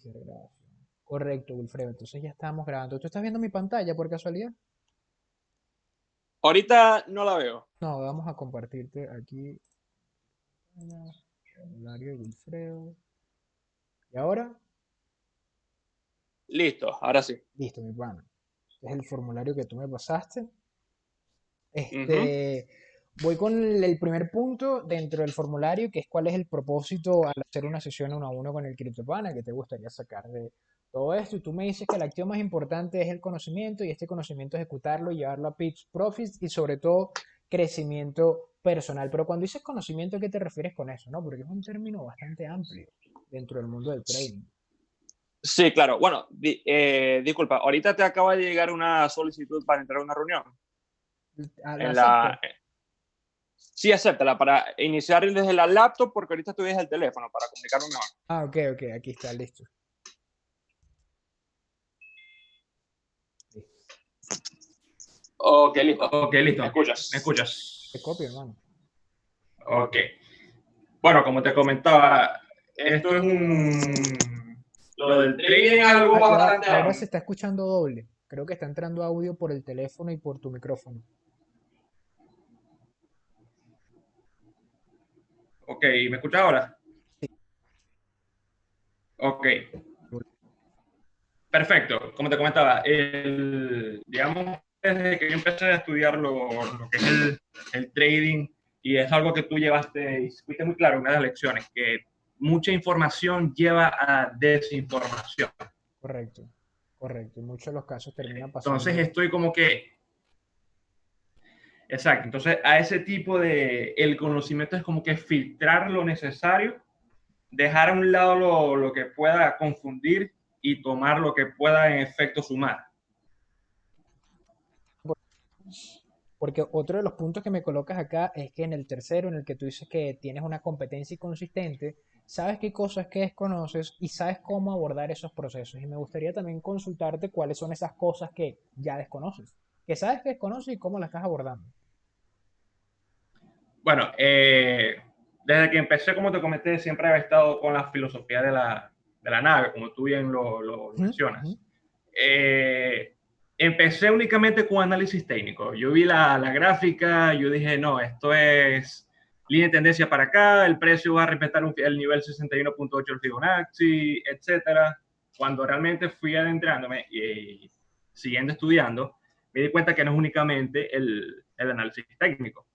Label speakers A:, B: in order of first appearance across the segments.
A: Iniciar grabación. Correcto, Wilfredo. Entonces ya estamos grabando. ¿Tú estás viendo mi pantalla por casualidad?
B: Ahorita no la veo.
A: No, vamos a compartirte aquí. Formulario de Wilfredo. ¿Y ahora?
B: Listo, ahora sí.
A: Listo, mi pana. Este es el formulario que tú me pasaste.
B: Ujú.
A: Este, voy con el primer punto dentro del formulario, que es cuál es el propósito al hacer una sesión uno a uno con el CryptoPana, que te gustaría sacar de todo esto. Y tú me dices que el activo más importante es el conocimiento y este conocimiento ejecutarlo, llevarlo a peaks, profits y sobre todo crecimiento personal. Pero cuando dices conocimiento, ¿a qué te refieres con eso? ¿No? Porque es un término bastante amplio dentro del mundo del trading.
B: Sí, claro. Bueno, disculpa, ahorita te acaba de llegar una solicitud para entrar a una reunión.
A: ¿Lo
B: En
A: acepto?
B: la, sí, acéptala para iniciar desde la laptop porque ahorita estoy desde el teléfono para comunicarme mejor.
A: Ah, ok, ok, aquí está, listo. Listo.
B: Ok, listo.
C: Ok,
B: ¿Me
C: listo. ¿Me
B: escuchas?
A: Te
C: escuchas?
A: copio, hermano.
C: Ok. Bueno, como te comentaba,
B: Esto
C: esto
B: es
C: es
B: un...
C: un...
B: Lo
C: Lo
B: del
C: del
B: trading
C: trading
B: es
C: es
B: algo
C: algo
A: Ah, ya,
B: bastante
A: ahora se
B: amplio.
A: está escuchando doble. Creo que está entrando audio por el teléfono y por tu micrófono.
C: Ok, ¿me escuchas ahora? Ok, perfecto. Como te comentaba, digamos, desde que yo empecé a estudiar lo que es el trading, y es algo que tú llevaste, y fuiste muy claro en una de las lecciones, que mucha información lleva a desinformación.
A: Correcto, correcto. En muchos de los casos termina
C: Entonces
A: pasando.
C: estoy como que, exacto, entonces a ese tipo de, el conocimiento es como que filtrar lo necesario, dejar a un lado lo que pueda confundir y tomar lo que pueda en efecto sumar.
A: Porque otro de los puntos que me colocas acá es que en el tercero, en el que tú dices que tienes una competencia inconsistente, sabes qué cosas que desconoces y sabes cómo abordar esos procesos. Y me gustaría también consultarte cuáles son esas cosas que ya desconoces, que sabes que desconoces y cómo las estás abordando.
C: Bueno, desde que empecé, como te comenté, siempre he estado con la filosofía de la nave, como tú bien lo
A: Ujú, ujú.
C: mencionas. Eh, Empecé únicamente con análisis técnico. Yo vi la gráfica, yo dije, no, esto es línea de tendencia para acá, el precio va a respetar el nivel 61.8 del Fibonacci, etcétera. Cuando realmente fui adentrándome y siguiendo estudiando, me di cuenta que no es únicamente el análisis técnico,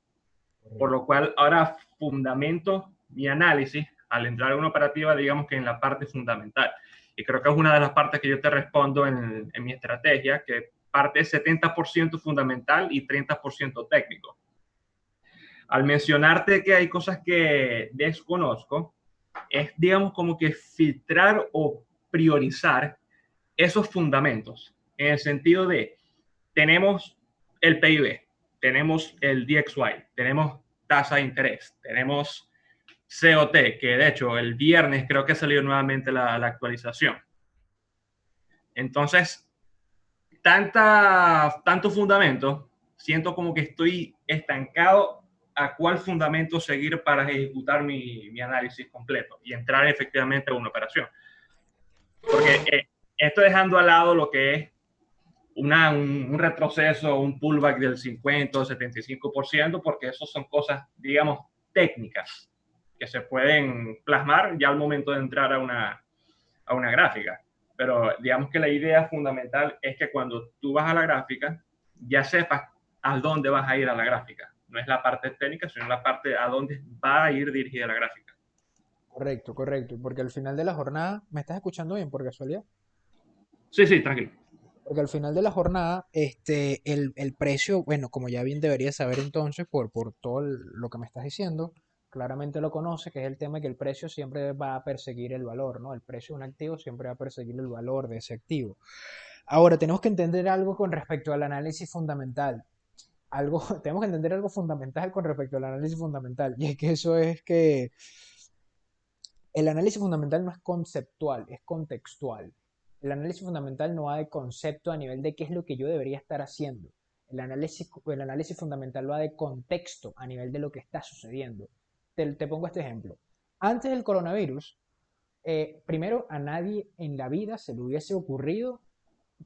C: por
A: Correcto.
C: lo cual ahora fundamento mi análisis al entrar en una operativa, digamos que en la parte fundamental. Y creo que es una de las partes que yo te respondo en mi estrategia, que parte es 70% fundamental y 30% técnico. Al mencionarte que hay cosas que desconozco, es, digamos, como que filtrar o priorizar esos fundamentos, en el sentido de, tenemos el PIB, tenemos el DXY, tenemos tasa de interés, tenemos COT, que de hecho el viernes creo que salió nuevamente la actualización. Entonces, tanto fundamento, siento como que estoy estancado a cuál fundamento seguir para ejecutar mi análisis completo y entrar efectivamente a una operación. Porque esto dejando al lado lo que es un retroceso, un pullback del 50 o 75%, porque eso son cosas, digamos, técnicas que se pueden plasmar ya al momento de entrar a una gráfica. Pero digamos que la idea fundamental es que cuando tú vas a la gráfica, ya sepas a dónde vas a ir a la gráfica. No es la parte técnica, sino la parte a dónde va a ir dirigida la gráfica.
A: Correcto, correcto. Porque al final de la jornada, ¿me estás escuchando bien por casualidad?
C: Sí, sí, tranquilo.
A: Porque al final de la jornada, el precio, bueno, como ya bien deberías saber entonces, por todo lo que me estás diciendo, claramente lo conoces, que es el tema de que el precio siempre va a perseguir el valor, ¿no? El precio de un activo siempre va a perseguir el valor de ese activo. Ahora, tenemos que entender algo con respecto al análisis fundamental. Algo, tenemos que entender algo fundamental con respecto al análisis fundamental, y es que eso es que el análisis fundamental no es conceptual, es contextual. El análisis fundamental no va de concepto a nivel de qué es lo que yo debería estar haciendo. El análisis fundamental va de contexto a nivel de lo que está sucediendo. Te pongo este ejemplo. Antes del coronavirus, primero, a nadie en la vida se le hubiese ocurrido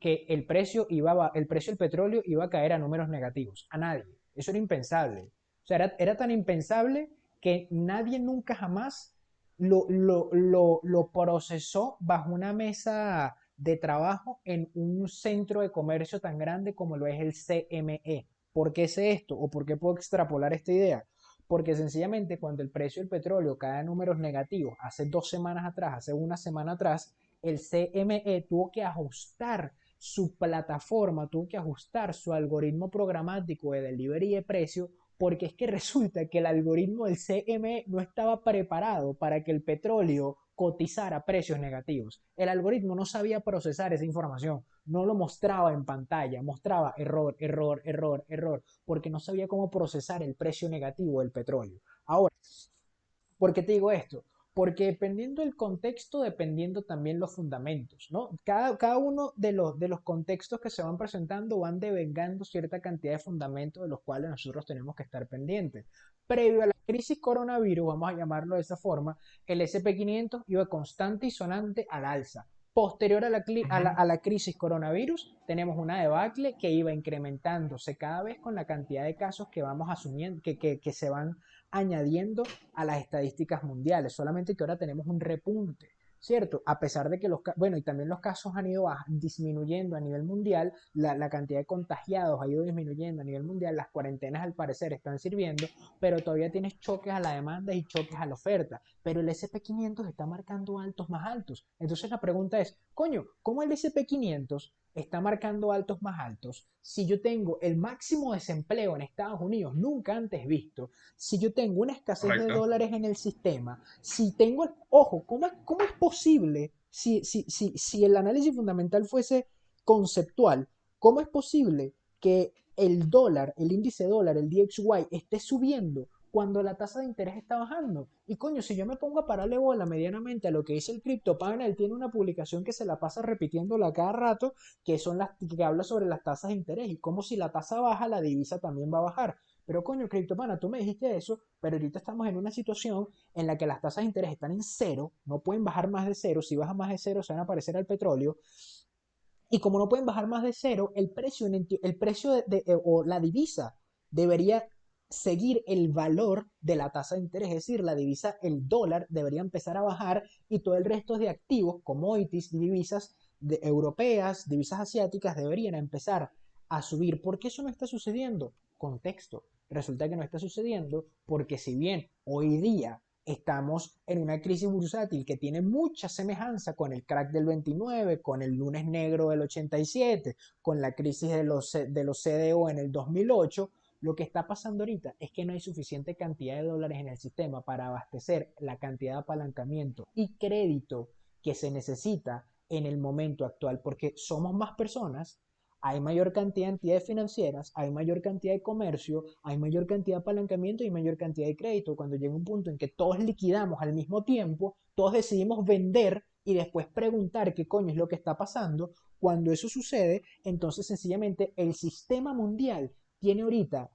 A: que el precio del petróleo iba a caer a números negativos. A nadie. Eso era impensable. O sea, era tan impensable que nadie nunca jamás lo procesó bajo una mesa de trabajo en un centro de comercio tan grande como lo es el CME. ¿Por qué sé esto? ¿O por qué puedo extrapolar esta idea? Porque sencillamente cuando el precio del petróleo cae a números negativos, hace 2 semanas atrás, hace una semana atrás, el CME tuvo que ajustar su plataforma, tuvo que ajustar su algoritmo programático de delivery de precio, porque es que resulta que el algoritmo del CME no estaba preparado para que el petróleo cotizara a precios negativos. El algoritmo no sabía procesar esa información, no lo mostraba en pantalla, mostraba error, error, error, error, porque no sabía cómo procesar el precio negativo del petróleo. Ahora, ¿por qué te digo esto? Porque dependiendo del contexto, dependiendo también los fundamentos, ¿no? Cada uno de los contextos que se van presentando van devengando cierta cantidad de fundamentos de los cuales nosotros tenemos que estar pendientes. Previo a la crisis coronavirus, vamos a llamarlo de esa forma, el SP500 iba constante y sonante al alza. Posterior a
C: Ujú.
A: la crisis coronavirus, tenemos una debacle que iba incrementándose cada vez con la cantidad de casos que vamos asumiendo, que se van añadiendo a las estadísticas mundiales, solamente que ahora tenemos un repunte, ¿cierto? A pesar de que bueno, y también los casos han ido disminuyendo a nivel mundial, la cantidad de contagiados ha ido disminuyendo a nivel mundial, las cuarentenas al parecer están sirviendo, pero todavía tienes choques a la demanda y choques a la oferta, pero el SP500 está marcando altos más altos. Entonces la pregunta es, coño, ¿cómo el SP500 está marcando altos más altos si yo tengo el máximo desempleo en Estados Unidos nunca antes visto, si yo tengo una escasez de
C: Correcto.
A: dólares en el sistema, si tengo, ojo, cómo es posible, si el análisis fundamental fuese conceptual, cómo es posible que el dólar, el índice dólar, el DXY, esté subiendo cuando la tasa de interés está bajando? Y coño, si yo me pongo a pararle bola medianamente a lo que dice el CryptoPanel, tiene una publicación que se la pasa repitiéndola cada rato, que habla sobre las tasas de interés y cómo si la tasa baja, la divisa también va a bajar. Pero coño, CryptoPana, tú me dijiste eso, pero ahorita estamos en una situación en la que las tasas de interés están en cero, no pueden bajar más de cero, si bajan más de cero se van a aparecer al petróleo, y como no pueden bajar más de cero, el precio o la divisa debería seguir el valor de la tasa de interés, es decir, la divisa, el dólar debería empezar a bajar y todo el resto de activos, commodities, divisas europeas, divisas asiáticas deberían empezar a subir. ¿Por qué eso no está sucediendo? Contexto. Resulta que no está sucediendo porque si bien hoy día estamos en una crisis bursátil que tiene mucha semejanza con el crack del 29, con el lunes negro del 87, con la crisis de los CDO en el 2008. Lo que está pasando ahorita es que no hay suficiente cantidad de dólares en el sistema para abastecer la cantidad de apalancamiento y crédito que se necesita en el momento actual, porque somos más personas, hay mayor cantidad de entidades financieras, hay mayor cantidad de comercio, hay mayor cantidad de apalancamiento y mayor cantidad de crédito. Cuando llega un punto en que todos liquidamos al mismo tiempo, todos decidimos vender y después preguntar qué coño es lo que está pasando, cuando eso sucede, entonces sencillamente el sistema mundial tiene ahorita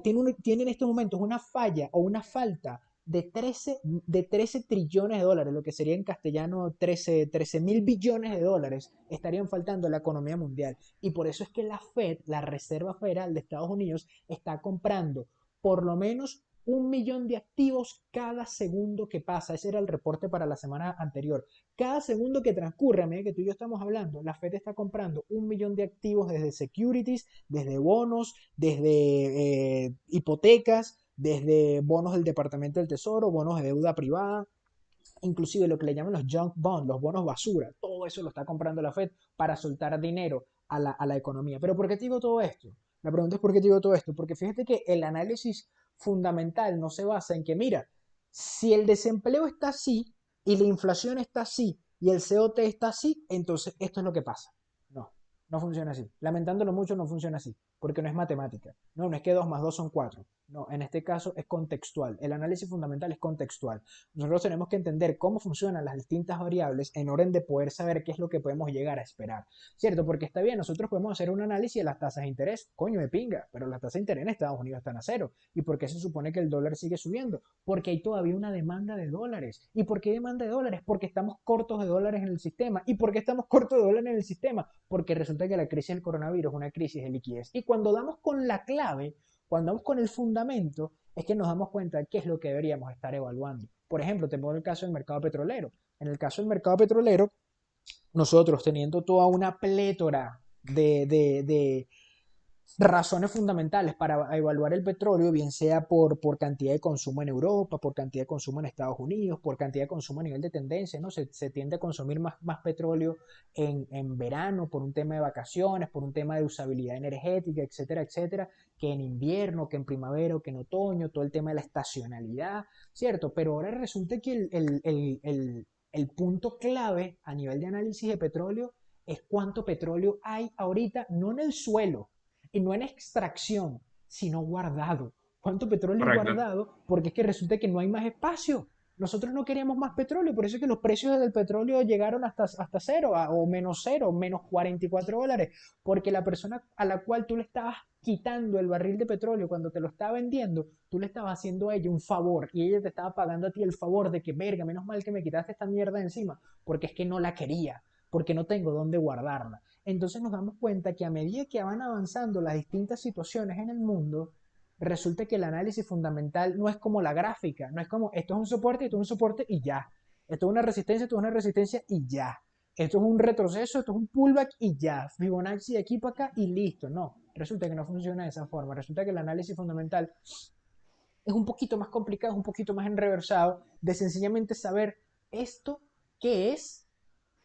A: tiene en estos momentos una falla o una falta de 13 trillones de dólares, lo que sería en castellano 13 mil billones de dólares, estarían faltando a la economía mundial. Y por eso es que la Fed, la Reserva Federal de Estados Unidos, está comprando por lo menos 1 millón de activos cada segundo que pasa. Ese era el reporte para la semana anterior. Cada segundo que transcurre, a medida que tú y yo estamos hablando, la Fed está comprando 1 millón de activos desde securities, desde bonos, desde hipotecas, desde bonos del Departamento del Tesoro, bonos de deuda privada, inclusive lo que le llaman los junk bonds, los bonos basura. Todo eso lo está comprando la Fed para soltar dinero a la economía. Pero ¿por qué te digo todo esto? La pregunta es ¿por qué te digo todo esto? Porque fíjate que el análisis fundamental no se basa en que, mira, si el desempleo está así y la inflación está así y el COT está así, entonces esto es lo que pasa. No, no funciona así. Lamentándolo mucho, no funciona así. porque no es matemática. No, no es que 2 más 2 son 4. No, en este caso es contextual. El análisis fundamental es contextual. Nosotros tenemos que entender cómo funcionan las distintas variables en orden de poder saber qué es lo que podemos llegar a esperar. ¿Cierto? Porque está bien, nosotros podemos hacer un análisis de las tasas de interés. Coño de pinga, pero las tasas de interés en Estados Unidos están a cero. ¿Y por qué se supone que el dólar sigue subiendo? Porque hay todavía una demanda de dólares. ¿Y por qué demanda de dólares? Porque estamos cortos de dólares en el sistema. ¿Y por qué estamos cortos de dólares en el sistema? Porque resulta que la crisis del coronavirus es una crisis de liquidez. Y cuando damos con la clave, cuando vamos con el fundamento, es que nos damos cuenta de qué es lo que deberíamos estar evaluando. Por ejemplo, te pongo el caso del mercado petrolero. En el caso del mercado petrolero, nosotros teniendo toda una plétora de razones fundamentales para evaluar el petróleo, bien sea por cantidad de consumo en Europa, por cantidad de consumo en Estados Unidos, por cantidad de consumo a nivel de tendencia, ¿no? Se tiende a consumir más petróleo en verano por un tema de vacaciones, por un tema de usabilidad energética, etcétera, etcétera, que en invierno, que en primavera, que en otoño, todo el tema de la estacionalidad, ¿cierto? Pero ahora resulta que el punto clave a nivel de análisis de petróleo es cuánto petróleo hay ahorita, no en el suelo, y no en extracción, sino guardado. ¿Cuánto petróleo hay
C: Correcto.
A: guardado? Porque es que resulta que no hay más espacio. Nosotros no queríamos más petróleo, por eso es que los precios del petróleo llegaron hasta cero, o menos $44, porque la persona a la cual tú le estabas quitando el barril de petróleo cuando te lo estaba vendiendo, tú le estabas haciendo a ella un favor y ella te estaba pagando a ti el favor de que, verga, menos mal que me quitaste esta mierda encima, porque es que no la quería, porque no tengo dónde guardarla. Entonces nos damos cuenta que a medida que van avanzando las distintas situaciones en el mundo, resulta que el análisis fundamental no es como la gráfica, no es como esto es un soporte, esto es un soporte y ya. Esto es una resistencia, esto es una resistencia y ya. Esto es un retroceso, esto es un pullback y ya. Fibonacci de aquí para acá y listo. No, resulta que no funciona de esa forma. Resulta que el análisis fundamental es un poquito más complicado, es un poquito más enreversado de sencillamente saber esto, qué es,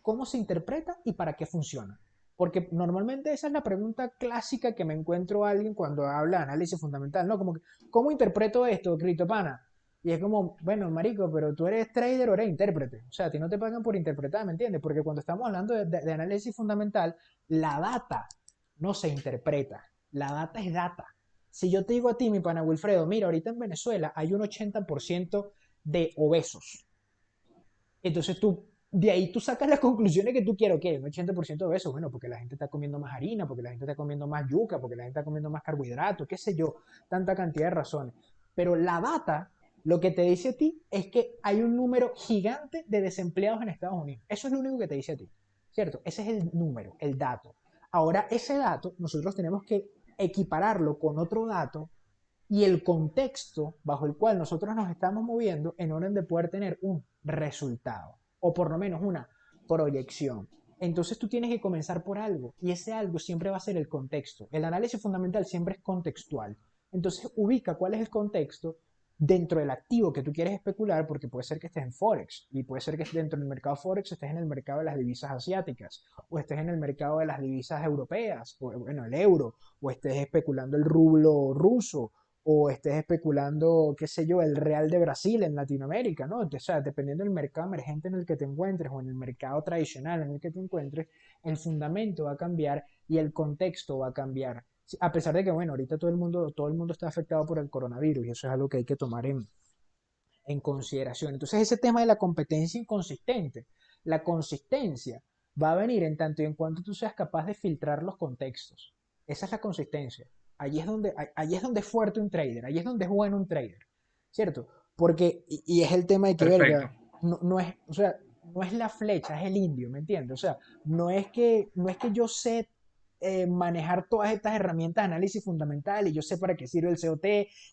A: cómo se interpreta y para qué funciona. Porque normalmente esa es la pregunta clásica que me encuentro a alguien cuando habla de análisis fundamental, ¿no? Como que, ¿cómo interpreto esto, criptopana? Y es como, bueno, marico, pero tú eres trader o eres intérprete. O sea, a ti no te pagan por interpretar, ¿me entiendes? Porque cuando estamos hablando de análisis fundamental, la data no se interpreta. La data es data. Si yo te digo a ti, mi pana Wilfredo, mira, ahorita en Venezuela hay un 80% de obesos. Entonces de ahí tú sacas las conclusiones que tú quieres, ok, un 80% de eso, bueno, porque la gente está comiendo más harina, porque la gente está comiendo más yuca, porque la gente está comiendo más carbohidratos, qué sé yo, tanta cantidad de razones. Pero la data, lo que te dice a ti es que hay un número gigante de desempleados en Estados Unidos. Eso es lo único que te dice a ti, ¿cierto? Ese es el número, el dato. Ahora, ese dato nosotros tenemos que equipararlo con otro dato y el contexto bajo el cual nosotros nos estamos moviendo en orden de poder tener un resultado o por lo menos una proyección. Entonces tú tienes que comenzar por algo y ese algo siempre va a ser el contexto. El análisis fundamental siempre es contextual. Entonces ubica cuál es el contexto dentro del activo que tú quieres especular, porque puede ser que estés en Forex y puede ser que dentro del mercado Forex estés en el mercado de las divisas asiáticas o estés en el mercado de las divisas europeas, o bueno, el euro, o estés especulando el rublo ruso o estés especulando, qué sé yo, el real de Brasil en Latinoamérica, ¿no? O sea, dependiendo del mercado emergente en el que te encuentres o en el mercado tradicional en el que te encuentres, el fundamento va a cambiar y el contexto va a cambiar. A pesar de que, bueno, ahorita todo el mundo está afectado por el coronavirus y eso es algo que hay que tomar en consideración. Entonces, ese tema de la competencia inconsistente, la consistencia va a venir en tanto y en cuanto tú seas capaz de filtrar los contextos. Esa es la consistencia. Allí es donde es fuerte un trader, allí es donde es bueno un trader, ¿cierto? Porque, y es el tema de que,
C: Perfecto.
A: verga, no es, o sea, no es la flecha, es el indio, ¿me entiendes? O sea, no es que yo sé manejar todas estas herramientas de análisis fundamental y yo sé para qué sirve el COT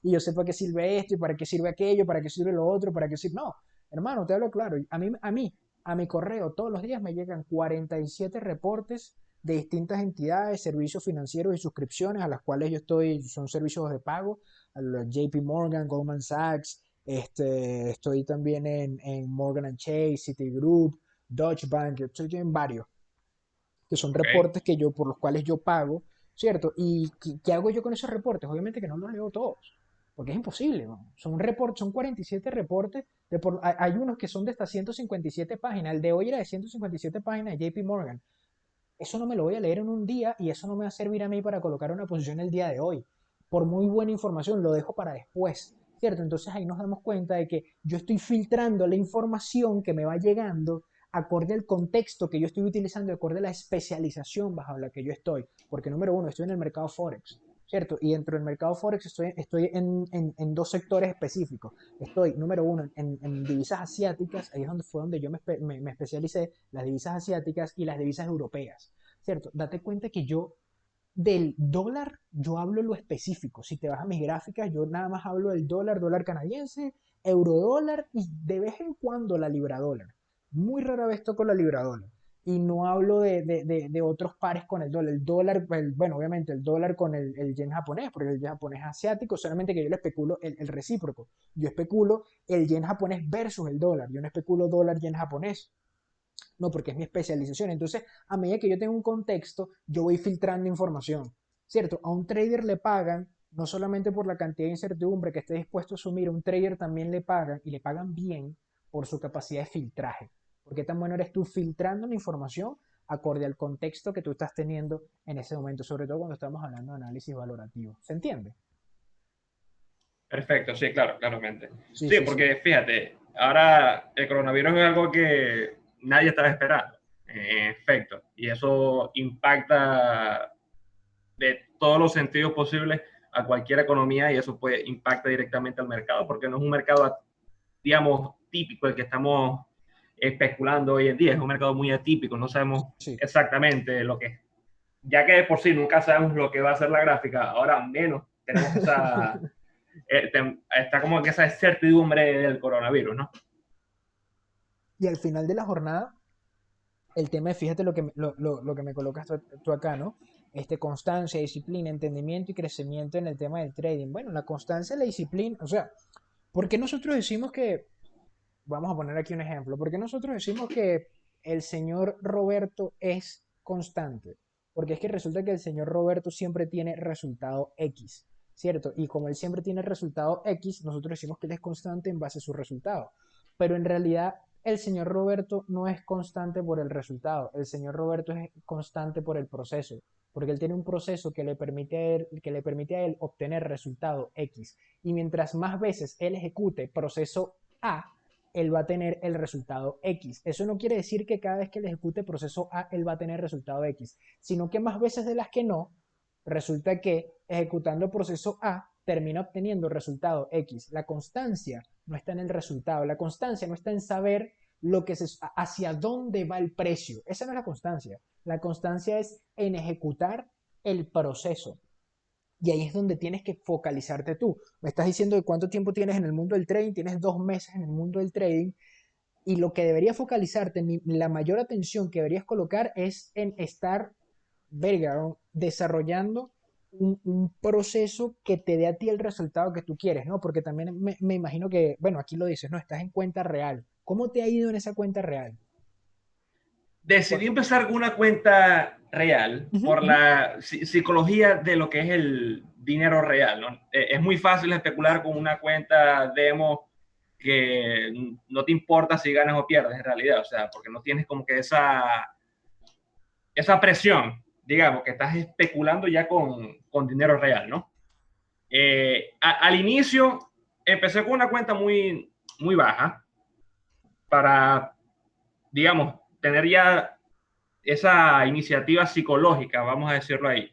A: y yo sé para qué sirve esto y para qué sirve aquello, para qué sirve lo otro, para qué sirve... No, hermano, te hablo claro. A mi correo todos los días me llegan 47 reportes de distintas entidades, servicios financieros y suscripciones a las cuales yo estoy, son servicios de pago, a los JP Morgan, Goldman Sachs, estoy también en Morgan Chase, Citigroup, Deutsche Bank, estoy en varios, que son
C: Ok.
A: reportes que yo, por los cuales yo pago, ¿cierto? ¿Y qué hago yo con esos reportes? Obviamente que no los leo todos, porque es imposible, ¿no? Son 47 reportes, hay unos que son de hasta 157 páginas, el de hoy era de 157 páginas de JP Morgan, Eso no me lo voy a leer en un día y eso no me va a servir a mí para colocar una posición el día de hoy. Por muy buena información, lo dejo para después, ¿cierto? Entonces ahí nos damos cuenta de que yo estoy filtrando la información que me va llegando acorde al contexto que yo estoy utilizando, acorde a la especialización bajo la que yo estoy. Porque número uno, estoy en el mercado Forex, ¿cierto? Y dentro del mercado Forex estoy en dos sectores específicos. Estoy, número uno, en divisas asiáticas, ahí es donde fue donde yo me especialicé, las divisas asiáticas y las divisas europeas, ¿cierto? Date cuenta que yo del dólar, yo hablo lo específico. Si te vas a mis gráficas, yo nada más hablo del dólar, dólar canadiense, euro dólar y de vez en cuando la libra dólar. Muy rara vez toco la libra dólar. Y no hablo de otros pares con el dólar. El dólar, bueno, obviamente el dólar con el yen japonés, porque el yen japonés es asiático, solamente que yo le especulo el recíproco. Yo especulo el yen japonés versus el dólar. Yo no especulo dólar yen japonés. No, porque es mi especialización. Entonces, a medida que yo tengo un contexto, yo voy filtrando información, ¿cierto? A un trader le pagan no solamente por la cantidad de incertidumbre que esté dispuesto a asumir, a un trader también le pagan y le pagan bien por su capacidad de filtraje. ¿Por qué tan bueno eres tú filtrando la información acorde al contexto que tú estás teniendo en ese momento? Sobre todo cuando estamos hablando de análisis valorativo. ¿Se entiende?
C: Perfecto, sí, claro, claramente.
A: Sí,
C: Sí,
A: sí, sí.
C: porque fíjate, ahora el coronavirus es algo que nadie estaba esperando, en efecto, y eso impacta de todos los sentidos posibles a cualquier economía y eso puede impacta directamente al mercado, porque no es un mercado, digamos, típico el que estamos especulando hoy en día, es un mercado muy atípico, no sabemos
A: Sí.
C: exactamente lo que es. Ya que de por sí nunca sabemos lo que va a ser la gráfica, ahora menos tenemos esa está como que esa incertidumbre del coronavirus, ¿no?
A: Y al final de la jornada, el tema es, fíjate lo que me colocas tú acá, ¿no? Constancia, disciplina, entendimiento y crecimiento en el tema del trading. Bueno, la constancia, la disciplina, o sea, ¿por qué nosotros decimos que, vamos a poner aquí un ejemplo, ¿por qué nosotros decimos que el señor Roberto es constante? Porque es que resulta que el señor Roberto siempre tiene resultado X, ¿cierto? Y como él siempre tiene resultado X, nosotros decimos que él es constante en base a su resultado. Pero en realidad el señor Roberto no es constante por el resultado, el señor Roberto es constante por el proceso, porque él tiene un proceso que le permite a él obtener resultado X. Y mientras más veces él ejecute proceso A, él va a tener el resultado X. Eso no quiere decir que cada vez que él ejecute proceso A, él va a tener resultado X, sino que más veces de las que no, resulta que ejecutando proceso A termina obteniendo resultado X. La constancia no está en el resultado, la constancia no está en saber hacia dónde va el precio. Esa no es la constancia. La constancia es en ejecutar el proceso. Y ahí es donde tienes que focalizarte tú. Me estás diciendo de cuánto tiempo tienes en el mundo del trading, tienes 2 meses en el mundo del trading, y lo que debería focalizarte, la mayor atención que deberías colocar es en estar, verga, desarrollando un proceso que te dé a ti el resultado que tú quieres, ¿no? Porque también me imagino que, bueno, aquí lo dices, ¿no? Estás en cuenta real. ¿Cómo te ha ido en esa cuenta real?
C: Decidí
A: Por-
C: empezar con una cuenta real
A: Ujú,
C: por
A: ujú.
C: la psicología de lo que es el dinero real, ¿no? Es muy fácil especular con una cuenta demo que no te importa si ganas o pierdes en realidad, o sea, porque no tienes como que esa presión, digamos, que estás especulando ya con dinero real, ¿no? Al inicio empecé con una cuenta muy baja para, digamos, tener ya esa iniciativa psicológica, vamos a decirlo ahí,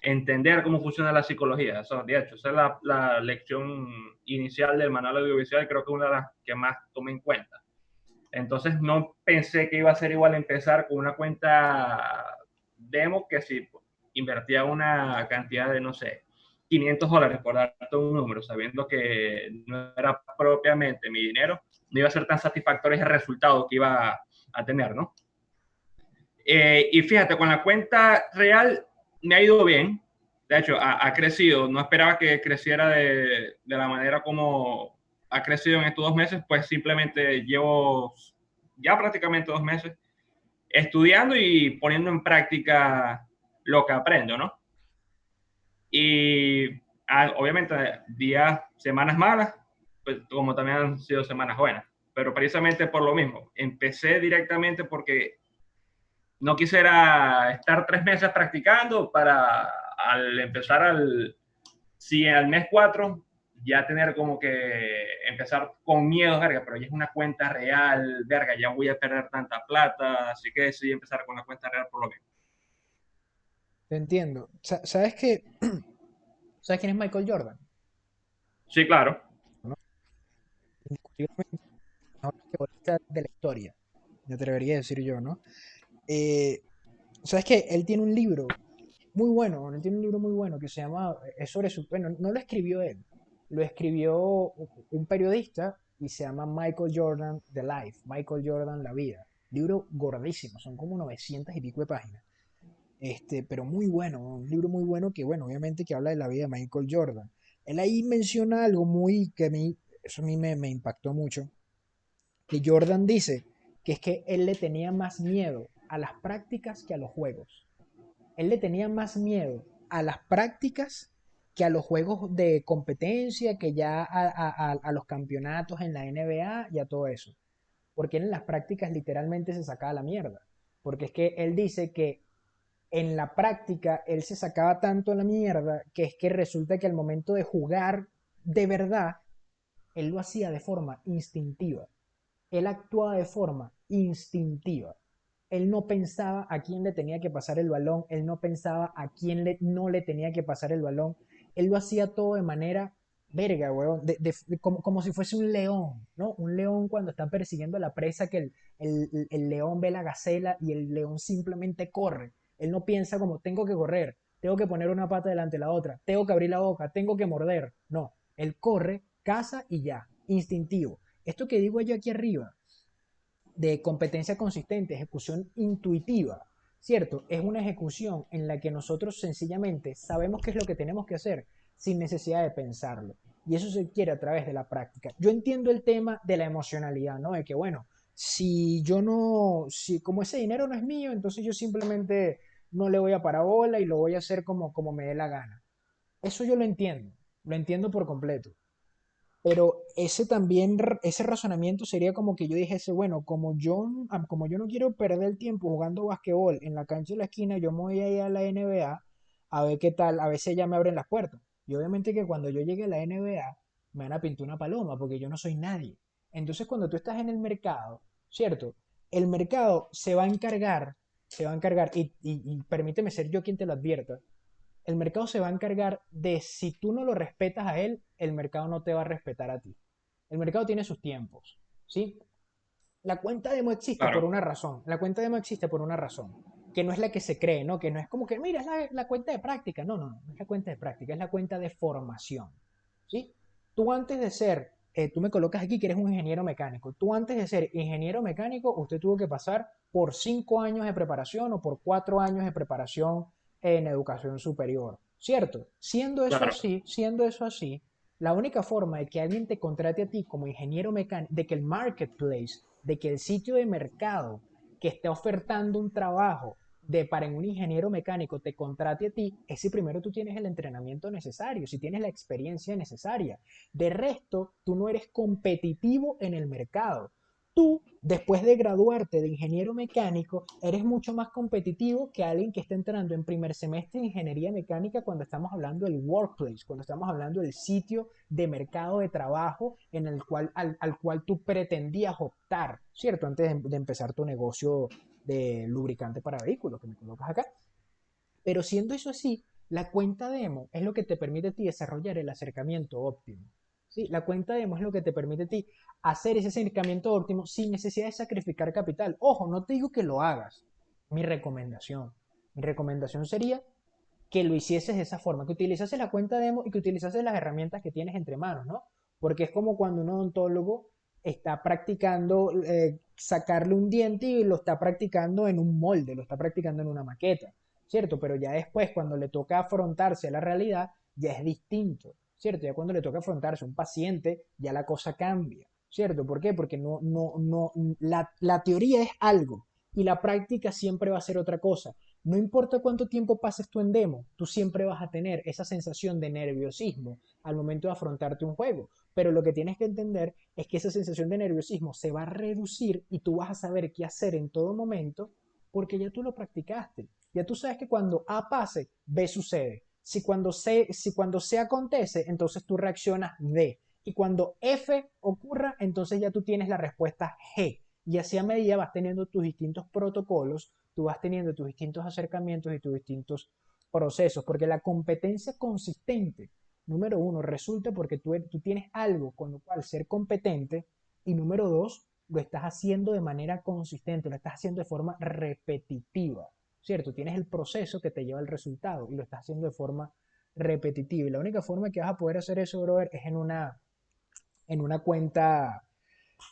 C: entender cómo funciona la psicología. Eso, de hecho, esa es la lección inicial del manual audiovisual, creo que es una de las que más tomé en cuenta. Entonces no pensé que iba a ser igual empezar con una cuenta demo que si invertía una cantidad de, no sé, $500 por darte un número, sabiendo que no era propiamente mi dinero, no iba a ser tan satisfactorio ese resultado que iba a tener, ¿no? Y fíjate, con la cuenta real me ha ido bien. De hecho, ha crecido. No esperaba que creciera de la manera como ha crecido en estos 2 meses, pues simplemente llevo ya prácticamente 2 meses estudiando y poniendo en práctica lo que aprendo, ¿no? Y obviamente días, semanas malas, pues como también han sido semanas buenas, pero precisamente por lo mismo. Empecé directamente porque no quisiera estar 3 meses practicando para al empezar si al mes 4 ya tener como que empezar con miedo, verga, pero ya es una cuenta real, verga, ya voy a perder tanta plata, así que decidí empezar con la cuenta real por lo menos.
A: Te entiendo. ¿Sabes qué? ¿Sabes quién es Michael Jordan?
C: Sí, claro.
A: ¿No? Indiscutiblemente el mejor basquetbolista de la historia, me atrevería a decir yo, ¿no? Eh, ¿Sabes qué? Él tiene un libro muy bueno, él tiene un libro muy bueno que se llama, es sobre su, bueno, no lo escribió él, lo escribió un periodista y se llama Michael Jordan The Life, Michael Jordan La Vida. Libro gordísimo, son como 900 y pico de páginas. Pero muy bueno, un libro muy bueno que, bueno, obviamente que habla de la vida de Michael Jordan. Él ahí menciona algo muy que a mí, eso a mí me impactó mucho, que Jordan dice que es que él le tenía más miedo a las prácticas que a los juegos. Él le tenía más miedo a las prácticas que a los juegos de competencia, que ya a los campeonatos en la NBA y a todo eso. Porque él en las prácticas literalmente se sacaba la mierda. Porque es que él dice que en la práctica él se sacaba tanto la mierda que es que resulta que al momento de jugar de verdad, él lo hacía de forma instintiva. Él actuaba de forma instintiva. Él no pensaba a quién le tenía que pasar el balón, él no pensaba a quién no le tenía que pasar el balón. Él lo hacía todo de manera verga, weón, como si fuese un león, ¿no? Un león cuando está persiguiendo a la presa, que el león ve la gacela y el león simplemente corre. Él no piensa como tengo que correr, tengo que poner una pata delante de la otra, tengo que abrir la boca, tengo que morder. No, él corre, caza y ya, instintivo. Esto que digo yo aquí arriba, de competencia consistente, ejecución intuitiva, ¿cierto? Es una ejecución en la que nosotros sencillamente sabemos qué es lo que tenemos que hacer sin necesidad de pensarlo. Y eso se quiere a través de la práctica. Yo entiendo el tema de la emocionalidad, ¿no? De que, bueno, si yo no, si como ese dinero no es mío, entonces yo simplemente no le voy a parabola y lo voy a hacer como me dé la gana. Eso yo lo entiendo por completo. Pero ese también, ese razonamiento sería como que yo dijese, bueno, como yo no quiero perder el tiempo jugando basquetbol en la cancha de la esquina, yo me voy a ir a la NBA a ver qué tal, a veces ya me abren las puertas. Y obviamente que cuando yo llegue a la NBA me van a pintar una paloma porque yo no soy nadie. Entonces cuando tú estás en el mercado, ¿cierto? El mercado se va a encargar, y permíteme ser yo quien te lo advierta, el mercado se va a encargar de si tú no lo respetas a él, el mercado no te va a respetar a ti. El mercado tiene sus tiempos, ¿sí? La cuenta demo existe por
C: Claro.
A: una razón. La cuenta demo existe por una razón. Que no es la que se cree, ¿no? Que no es como que, mira, es la cuenta de práctica. No, no, no, no es la cuenta de práctica, es la cuenta de formación, ¿sí? Tú antes de ser, tú me colocas aquí que eres un ingeniero mecánico. Tú antes de ser ingeniero mecánico, usted tuvo que pasar por 5 años de preparación o por 4 años de preparación en educación superior, ¿cierto?
C: Claro.
A: Siendo eso así, la única forma de que alguien te contrate a ti como ingeniero mecánico, de que el marketplace, de que el sitio de mercado que esté ofertando un trabajo para un ingeniero mecánico te contrate a ti, es si primero tú tienes el entrenamiento necesario, si tienes la experiencia necesaria. De resto, tú no eres competitivo en el mercado. Tú, después de graduarte de ingeniero mecánico, eres mucho más competitivo que alguien que está entrando en primer semestre de ingeniería mecánica cuando estamos hablando del workplace, cuando estamos hablando del sitio de mercado de trabajo en el cual, al cual tú pretendías optar, ¿cierto? Antes de empezar tu negocio de lubricante para vehículos, que me colocas acá. Pero siendo eso así, la cuenta demo es lo que te permite a ti desarrollar el acercamiento óptimo. ¿Sí? La cuenta demo es lo que te permite a ti hacer ese acercamiento óptimo sin necesidad de sacrificar capital. Ojo, no te digo que lo hagas. Mi recomendación. Mi recomendación sería que lo hicieses de esa forma, que utilizases la cuenta demo y que utilizases las herramientas que tienes entre manos, ¿no? Porque es como cuando un odontólogo está practicando sacarle un diente y lo está practicando en un molde, lo está practicando en una maqueta, ¿cierto? Pero ya después, cuando le toca afrontarse a la realidad, ya es distinto, ¿cierto? Ya cuando le toca afrontarse a un paciente, ya la cosa cambia, ¿cierto? ¿Por qué? Porque la teoría es algo y la práctica siempre va a ser otra cosa. No importa cuánto tiempo pases tú en demo, tú siempre vas a tener esa sensación de nerviosismo al momento de afrontarte un juego. Pero lo que tienes que entender es que esa sensación de nerviosismo se va a reducir y tú vas a saber qué hacer en todo momento Porque ya tú lo practicaste. Ya tú sabes que cuando A pase, B sucede. Si cuando C acontece, entonces tú reaccionas D. Y cuando F ocurra, entonces ya tú tienes la respuesta G. Y así a medida vas teniendo tus distintos protocolos, tú vas teniendo tus distintos acercamientos y tus distintos procesos. Porque la competencia consistente, número uno, resulta porque tú tienes algo con lo cual ser competente. Y número dos, lo estás haciendo de manera consistente, lo estás haciendo de forma repetitiva, ¿cierto? Tienes el proceso que te lleva al resultado y lo estás haciendo de forma repetitiva. Y la única forma que vas a poder hacer eso, brother, es en una cuenta,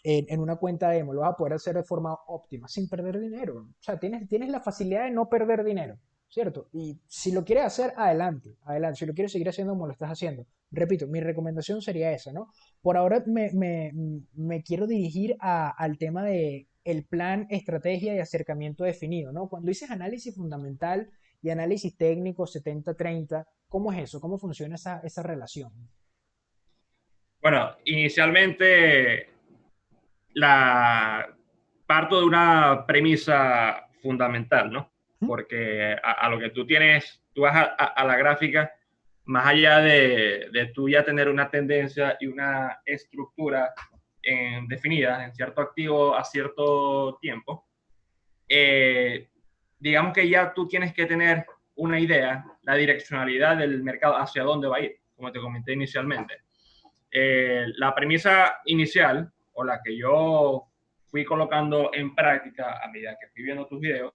A: en una cuenta demo. Lo vas a poder hacer de forma óptima, sin perder dinero. O sea, tienes la facilidad de no perder dinero, ¿cierto? Y si lo quieres hacer, adelante, adelante. Si lo quieres seguir haciendo como lo estás haciendo. Repito, mi recomendación sería esa, ¿no? Por ahora me quiero dirigir al tema de el plan, estrategia y acercamiento definido, ¿no? Cuando dices análisis fundamental y análisis técnico 70-30, ¿cómo es eso? ¿Cómo funciona esa relación?
C: Bueno, inicialmente parto de una premisa fundamental, ¿no?
A: ¿Mm?
C: Porque a lo que tú tienes, tú vas a la gráfica, más allá de tú ya tener una tendencia y una estructura definida en cierto activo a cierto tiempo, eh, digamos que ya tú tienes que tener una idea, la direccionalidad del mercado, hacia dónde va a ir, como te comenté inicialmente. La premisa inicial, o la que yo fui colocando en práctica a medida que fui viendo tus videos,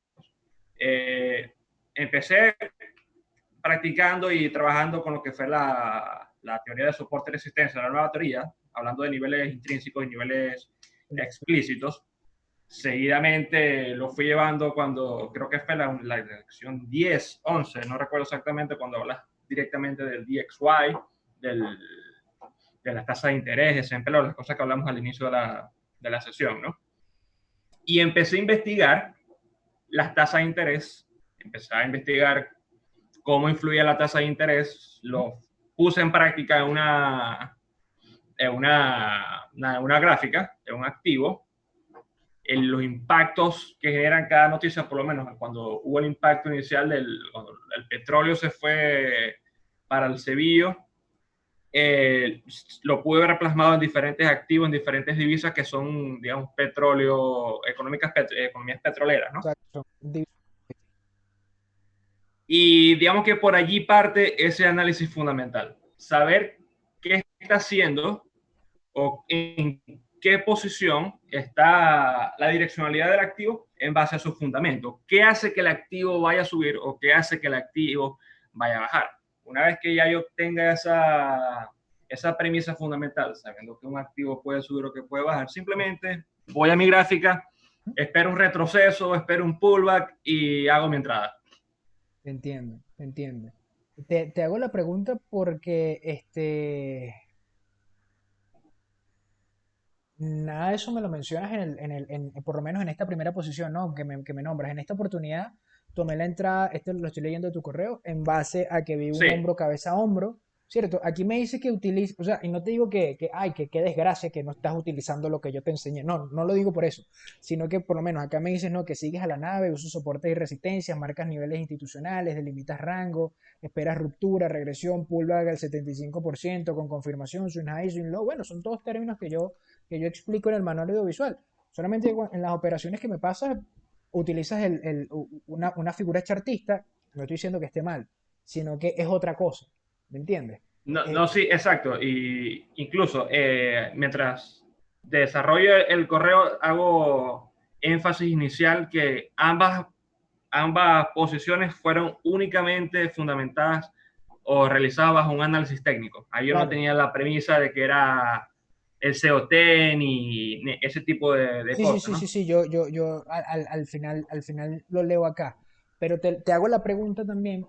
C: empecé practicando y trabajando con lo que fue la teoría de soporte y resistencia, la nueva teoría, hablando de niveles intrínsecos y niveles explícitos. Seguidamente lo fui llevando cuando creo que fue la lección 10, 11, no recuerdo exactamente, cuando hablas directamente del DXY, del, de las tasas de interés, siempre las cosas que hablamos al inicio de la sesión, ¿no? Y empecé a investigar las tasas de interés, empecé a investigar cómo influía la tasa de interés, lo puse en práctica en una gráfica, en un activo, en los impactos que generan cada noticia, por lo menos cuando hubo el impacto inicial cuando el petróleo se fue para el Sevillo, lo pude ver plasmado en diferentes activos, en diferentes divisas que son, digamos, petróleo, economías petroleras, ¿no?
A: Exacto.
C: Y digamos que por allí parte ese análisis fundamental. Saber qué está haciendo o en qué posición está la direccionalidad del activo en base a sus fundamentos. ¿Qué hace que el activo vaya a subir o qué hace que el activo vaya a bajar? Una vez que ya yo tenga esa premisa fundamental, sabiendo que un activo puede subir o que puede bajar, simplemente voy a mi gráfica, espero un retroceso, espero un pullback y hago mi entrada.
A: Te entiendo, te entiendo. Te hago la pregunta porque nada de eso me lo mencionas por lo menos en esta primera posición, ¿no? Que me nombras. En esta oportunidad tomé la entrada, lo estoy leyendo de tu correo, en base a que vi un
C: Sí,
A: hombro, cabeza a hombro, ¿cierto? Aquí me dice que utiliza, o sea, y no te digo ay, que qué desgracia que no estás utilizando lo que yo te enseñé. No, no lo digo por eso, sino que por lo menos acá me dices, no, que sigues a la nave, usas soportes y resistencias, marcas niveles institucionales, delimitas rango, esperas ruptura, regresión, pullback al 75% con confirmación, swing high, swing low. Bueno, son todos términos que yo explico en el manual audiovisual. Solamente en las operaciones que me pasas, utilizas una figura chartista, no estoy diciendo que esté mal, sino que es otra cosa, ¿me entiendes?
C: no,
A: Eh,
C: no, sí, exacto. Y incluso mientras desarrollo el correo, hago énfasis inicial que ambas posiciones fueron únicamente fundamentadas o realizadas bajo un análisis técnico. Ahí yo no
A: claro,
C: tenía la premisa de que era el COT ni ese tipo de
A: sí, sí,
C: cosas,
A: sí, sí,
C: ¿no?
A: sí, yo al final lo leo acá, pero te hago la pregunta también,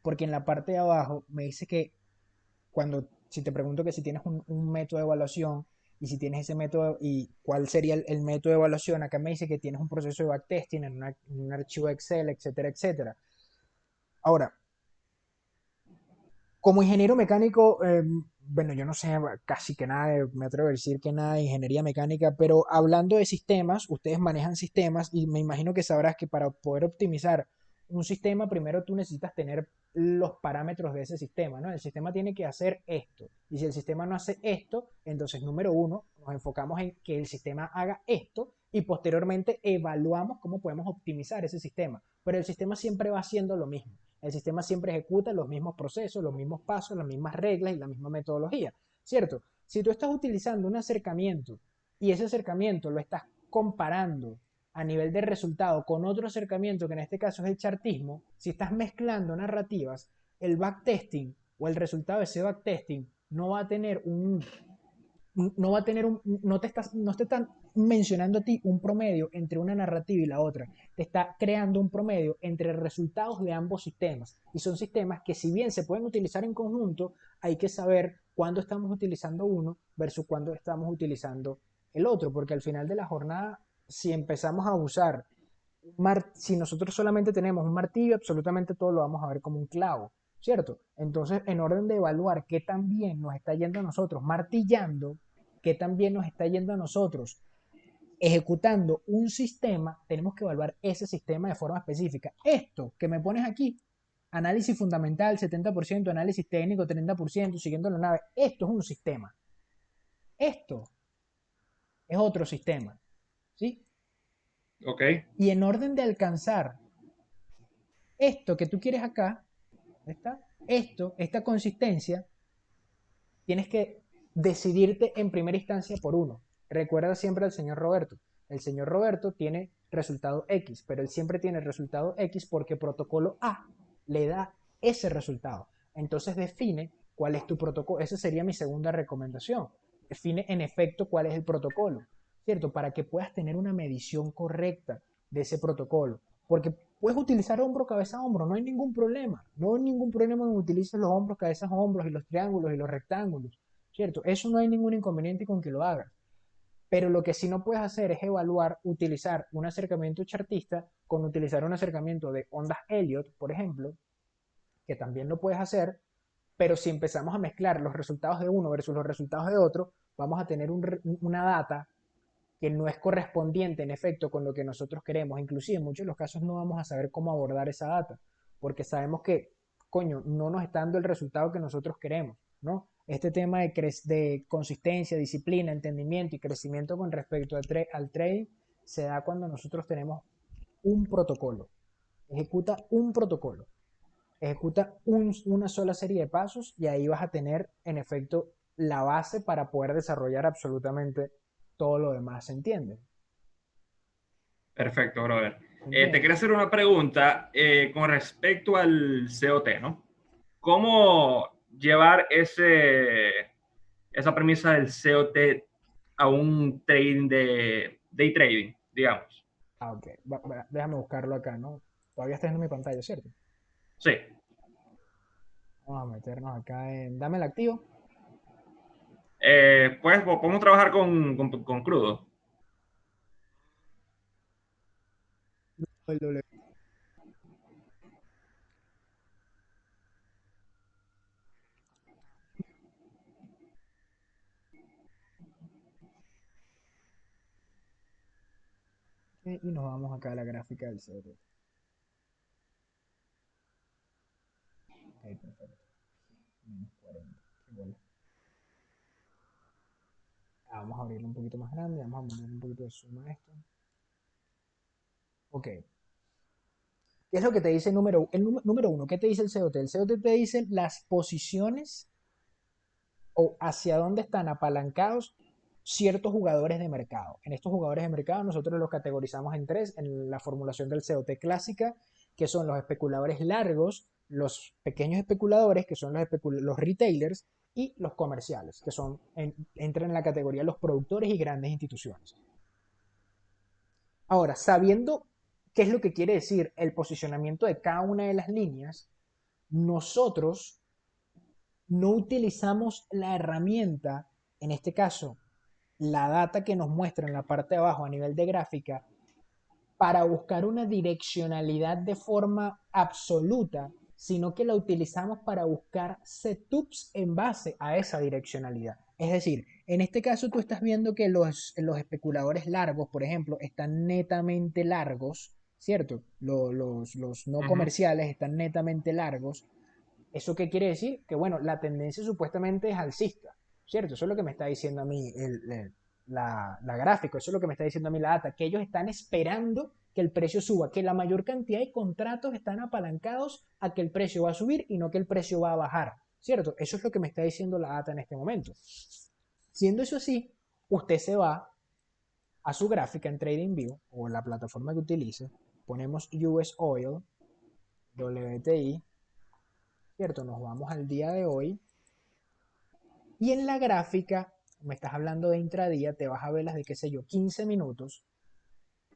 A: porque en la parte de abajo me dice que si te pregunto que si tienes un método de evaluación y si tienes ese método y cuál sería el método de evaluación, acá me dice que tienes un proceso de backtesting en un archivo Excel, etcétera, etcétera. Ahora, como ingeniero mecánico, bueno, yo no sé casi que nada, me atrevo a decir que nada de ingeniería mecánica, pero hablando de sistemas, ustedes manejan sistemas y me imagino que sabrás que para poder optimizar un sistema, primero tú necesitas tener los parámetros de ese sistema, ¿no? El sistema tiene que hacer esto. Y si el sistema no hace esto, entonces número uno, nos enfocamos en que el sistema haga esto y posteriormente evaluamos cómo podemos optimizar ese sistema. Pero el sistema siempre va haciendo lo mismo. El sistema siempre ejecuta los mismos procesos, los mismos pasos, las mismas reglas y la misma metodología, ¿cierto? Si tú estás utilizando un acercamiento y ese acercamiento lo estás comparando a nivel de resultado con otro acercamiento, que en este caso es el chartismo, si estás mezclando narrativas, el backtesting o el resultado de ese backtesting no va a tener un no va a tener no te están mencionando a ti un promedio entre una narrativa y la otra, te está creando un promedio entre resultados de ambos sistemas. Y son sistemas que si bien se pueden utilizar en conjunto, hay que saber cuándo estamos utilizando uno versus cuándo estamos utilizando el otro, porque al final de la jornada, si empezamos a usar, si nosotros solamente tenemos un martillo, absolutamente todo lo vamos a ver como un clavo, ¿cierto? Entonces, en orden de evaluar qué tan bien nos está yendo a nosotros martillando, qué tan bien nos está yendo a nosotros ejecutando un sistema, tenemos que evaluar ese sistema de forma específica. Esto que me pones aquí, análisis fundamental 70%, análisis técnico 30%, siguiendo la nave, esto es un sistema. Esto es otro sistema, ¿sí?
C: Ok,
A: Y en orden de alcanzar esto que tú quieres acá, ¿está? Esta consistencia, tienes que decidirte en primera instancia por uno. Recuerda siempre al señor Roberto. El señor Roberto tiene resultado X, pero él siempre tiene el resultado X porque protocolo A le da ese resultado. Entonces define cuál es tu protocolo. Esa sería mi segunda recomendación. Define en efecto cuál es el protocolo, ¿cierto? Para que puedas tener una medición correcta de ese protocolo. Porque puedes utilizar hombro, cabeza, hombro, no hay ningún problema. No hay ningún problema en utilices los hombros, cabezas, hombros y los triángulos y los rectángulos, ¿cierto? Eso no hay ningún inconveniente con que lo hagas. Pero lo que sí no puedes hacer es evaluar, utilizar un acercamiento chartista con utilizar un acercamiento de ondas Elliott, por ejemplo, que también lo puedes hacer, pero si empezamos a mezclar los resultados de uno versus los resultados de otro, vamos a tener una data que no es correspondiente en efecto con lo que nosotros queremos. Inclusive en muchos de los casos no vamos a saber cómo abordar esa data, porque sabemos que, coño, no nos está dando el resultado que nosotros queremos, ¿no? Este tema de consistencia, disciplina, entendimiento y crecimiento con respecto al trading se da cuando nosotros tenemos un protocolo, ejecuta un protocolo, ejecuta una sola serie de pasos y ahí vas a tener en efecto la base para poder desarrollar absolutamente todo lo demás, ¿se entiende?
C: perfecto, brother.
A: ¿Se
C: Te
A: entiende?
C: quería hacer una pregunta con respecto al COT, ¿no? ¿Cómo llevar esa premisa del COT a un trading de day trading, digamos?
A: Ah, ok. Déjame buscarlo acá, ¿no? Todavía está en mi pantalla, ¿cierto?
C: Sí.
A: Vamos a meternos acá en... Dame el activo.
C: Pues podemos trabajar con crudo.
A: Y nos vamos acá a la gráfica del CDT. Ahí, perfecto. Menos 40. Igual. Vamos a abrirlo un poquito más grande. Vamos a poner un poquito de suma a esto. Ok. ¿Qué es lo que te dice número uno? ¿Qué te dice el COT? El COT te dice las posiciones o hacia dónde están apalancados ciertos jugadores de mercado. En estos jugadores de mercado nosotros los categorizamos en tres en la formulación del COT clásica, que son los especuladores largos, los pequeños especuladores, que son los retailers, y los comerciales, que entran en la categoría de los productores y grandes instituciones. Ahora, sabiendo qué es lo que quiere decir el posicionamiento de cada una de las líneas, nosotros no utilizamos la herramienta, en este caso, la data que nos muestra en la parte de abajo a nivel de gráfica, para buscar una direccionalidad de forma absoluta sino que la utilizamos para buscar setups en base a esa direccionalidad. Es decir, en este caso tú estás viendo que los especuladores largos, por ejemplo, están netamente largos, ¿cierto? Los no comerciales están netamente largos. ¿Eso qué quiere decir? Que bueno, la tendencia supuestamente es alcista, ¿cierto? Eso es lo que me está diciendo a mí la gráfica, eso es lo que me está diciendo a mí la data, que ellos están esperando que el precio suba, que la mayor cantidad de contratos están apalancados a que el precio va a subir y no que el precio va a bajar, ¿cierto? Eso es lo que me está diciendo la data en este momento. Siendo eso así, usted se va a su gráfica en TradingView o la plataforma que utilice, ponemos US Oil, WTI, ¿cierto? Nos vamos al día de hoy y en la gráfica, me estás hablando de intradía, te vas a ver las de, qué sé yo, 15 minutos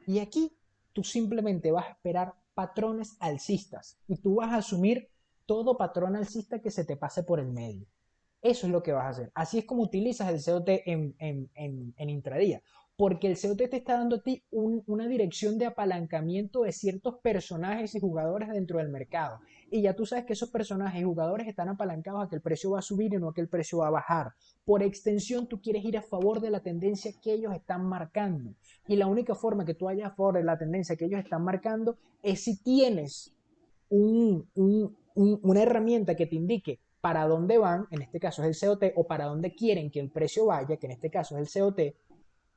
A: y aquí tú simplemente vas a esperar patrones alcistas y tú vas a asumir todo patrón alcista que se te pase por el medio. Eso es lo que vas a hacer. Así es como utilizas el COT en intradía. Porque el COT te está dando a ti una dirección de apalancamiento de ciertos personajes y jugadores dentro del mercado. Y ya tú sabes que esos personajes y jugadores están apalancados a que el precio va a subir y no a que el precio va a bajar. Por extensión, tú quieres ir a favor de la tendencia que ellos están marcando. Y la única forma que tú vayas a favor de la tendencia que ellos están marcando es si tienes una herramienta que te indique para dónde van, en este caso es el COT, o para dónde quieren que el precio vaya, que en este caso es el COT,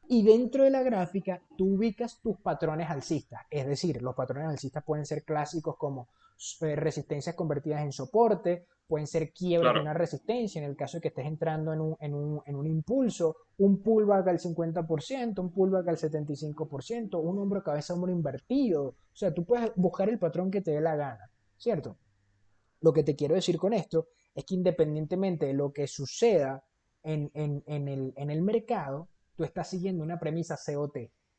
A: y dentro de la gráfica tú ubicas tus patrones alcistas. Es decir, los patrones alcistas pueden ser clásicos como resistencias convertidas en soporte, pueden ser quiebres de una resistencia, en el caso de que estés entrando en un impulso, un pullback al 50%, un pullback al 75%, un hombro cabeza hombro invertido. O sea, tú puedes buscar el patrón que te dé la gana, ¿cierto? Lo que te quiero decir con esto es que independientemente de lo que suceda en el mercado, tú estás siguiendo una premisa COT,